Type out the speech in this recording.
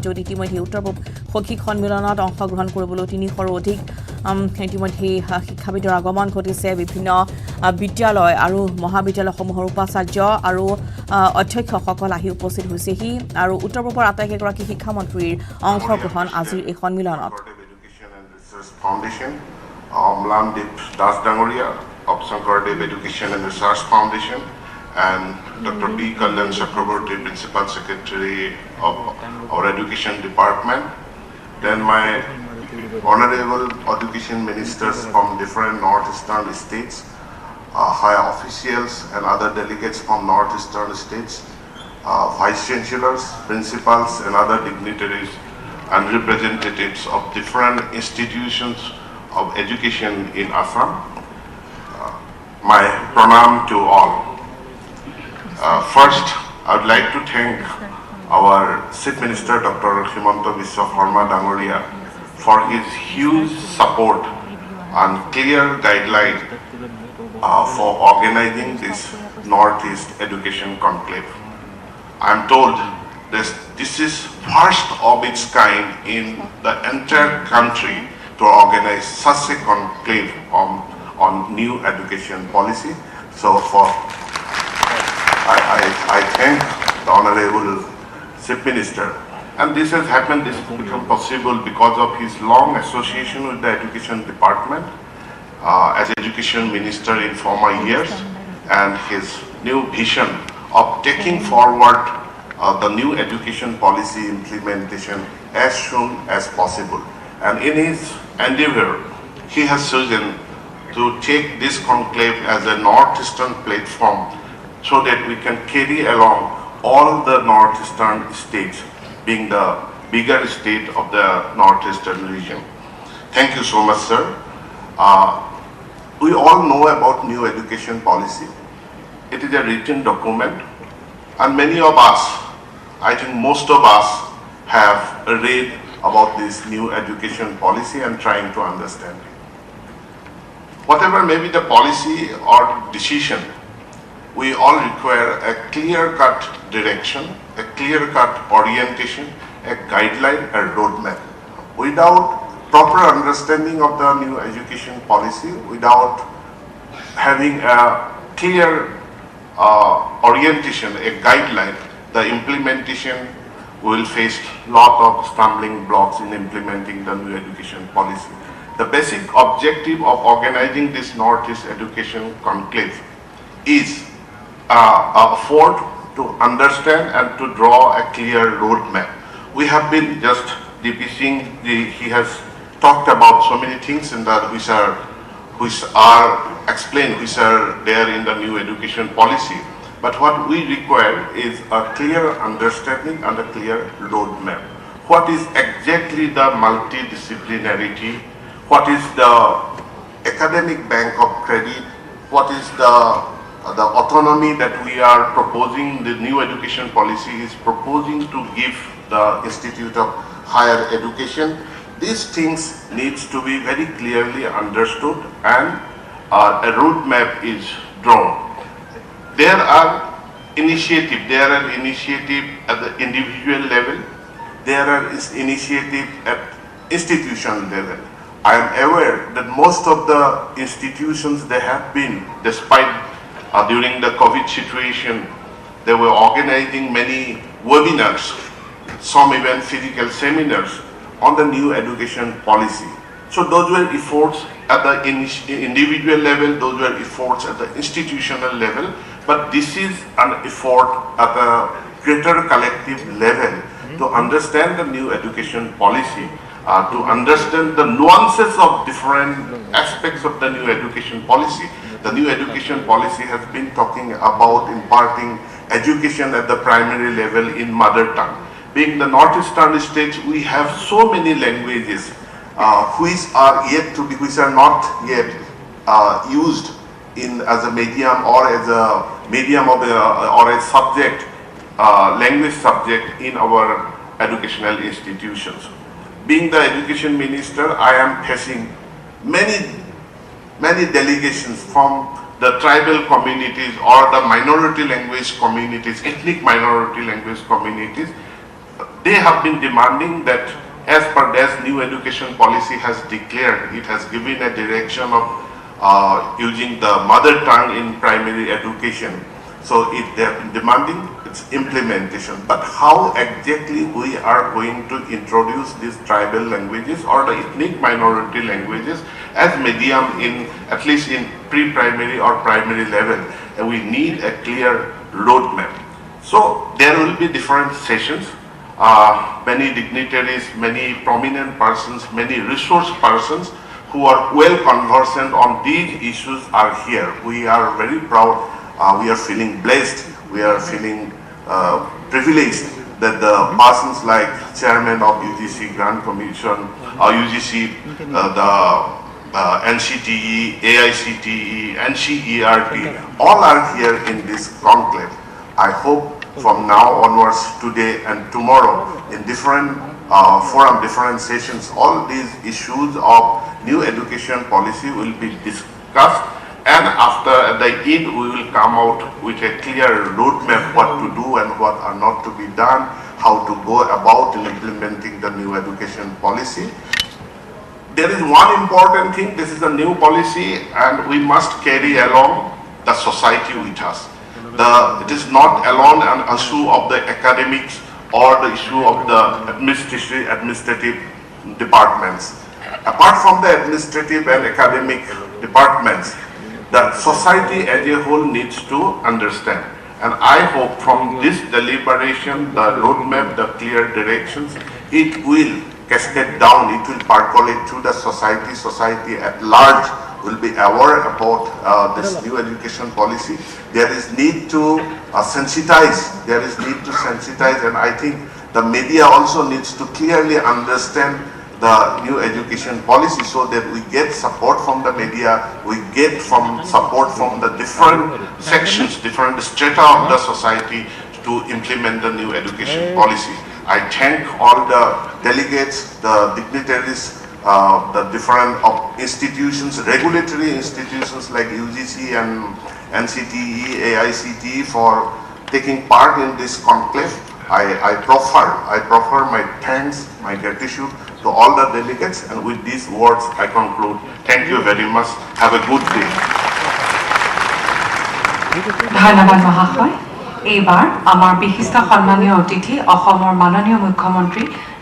য'ত ইতিমধ্যে উত্তৰ পূব শৈক্ষিক সন্মিলনত অংশগ্ৰহণ কৰিবলৈ ৩০০ৰো অধিক ইতিমধ্যে শিক্ষাবিদৰ আগমন ঘটিছে। বিভিন্ন বিদ্যালয় আৰু মহাবিদ্যালয়সমূহৰ উপাচাৰ্য আৰু অধ্যক্ষসকল আহি উপস্থিত হৈছেহি আৰু উত্তৰ পূবৰ আটাইকেইগৰাকী শিক্ষামন্ত্ৰীৰ অংশগ্ৰহণ আজিৰ এই সন্মিলনত। Mlamdeep Das Dangoria of Shankardev Education and Research Foundation, and Dr. B. Kalyan Chakraborty, Principal Secretary of our Education Department. Then my honorable education ministers from different northeastern states, high officials and other delegates from northeastern states, vice chancellors, principals and other dignitaries and representatives of different institutions of education in Assam. My pranam to all. First, I would like to thank our Chief Minister Dr. Himanta Biswa Sarma Dangoria for his huge support and clear guideline for organizing this Northeast Education Conclave. I am told this is first of its kind in the entire country to organize such a conclave on new education policy. So I thank the Honorable Chief Minister. And this has happened, this has become possible because of his long association with the Education Department as Education Minister in former years, and his new vision of taking forward the new education policy implementation as soon as possible. And in his endeavor, he has chosen to take this conclave as a northeastern platform so that we can carry along all the northeastern states, being the bigger state of the northeastern region. Thank you so much, sir. We all know about new education policy. It is a written document, and many of us, I think most of us, have read about this new education policy and trying to understand it. Whatever may be the policy or decision, we all require a clear-cut direction, a clear-cut orientation, a guideline, a roadmap. Without proper understanding of the new education policy, without having a clear orientation, a guideline, the implementation will face lot of stumbling blocks in implementing the new education policy. The basic objective of organizing this Northeast Education Conclave is afford to understand and to draw a clear roadmap. We have been just depicting he has talked about so many things in that which are explained, which are there in the new education policy. But what we require is a clear understanding and a clear roadmap. What is exactly the multidisciplinarity? What is the academic bank of credit? What is the autonomy that we are proposing? The new education policy is proposing to give the Institute of Higher Education. These things needs to be very clearly understood, and a roadmap is drawn. There are initiative at the individual level. There are initiative at institution level. I am aware that most of the institutions, they have been, despite during the COVID situation, they were organizing many webinars, some even physical seminars on the new education policy. So those were efforts at the individual level, those were efforts at the institutional level, but this is an effort at a greater collective level to understand the new education policy, to understand the nuances of different aspects of the new education policy. The new education policy has been talking about imparting education at the primary level in mother tongue. Being the northeastern states, we have so many languages which are not yet used as a medium or as a medium of or a subject, language subject in our educational institutions. Being the education minister, I am facing many delegations from the tribal communities or the minority language communities, ethnic minority language communities, they have been demanding that as per this new education policy has declared, it has given a direction of using the mother tongue in primary education. So they have been demanding its implementation. But how exactly we are going to introduce these tribal languages or the ethnic minority languages as medium in, at least in pre-primary or primary level, and we need a clear roadmap. So there will be different sessions. Many dignitaries, many prominent persons, many resource persons who are well conversant on these issues are here. We are very proud. We are feeling blessed. We are feeling privileged that the persons like Chairman of UGC Grant Commission, UGC, the NCTE, AICTE, NCERT, all are here in this conclave. I hope from now onwards, today and tomorrow, in different forum, different sessions, all these issues of new education policy will be discussed, and after at the end we will come out with a clear roadmap what to do and what are not to be done, how to go about in implementing the new education policy. There is one important thing, this is a new policy and we must carry along the society with us. It is not alone an issue of the academics or the issue of the administrative departments. Apart from the administrative and academic departments, the society as a whole needs to understand. And I hope from this deliberation, the roadmap, the clear directions, it will cascade down, it will percolate through the society. Society at large will be aware about this new education policy. There is need to sensitize, and I think the media also needs to clearly understand the new education policy so that we get support from the media, we get support from the different sections, different strata of the society to implement the new education policy. I thank all the delegates, the dignitaries, the different institutions, regulatory institutions like UGC and NCTE, AICTE for taking part in this conclave. I proffer my thanks, my gratitude to all the delegates, and with these words I conclude. Thank you very much. Have a good day. ধন্যবাদ মহাশয়। এইবাৰ আমাৰ বিশিষ্ট সন্মানীয় অতিথি অসমৰ মাননীয় মুখ্যমন্ত্ৰী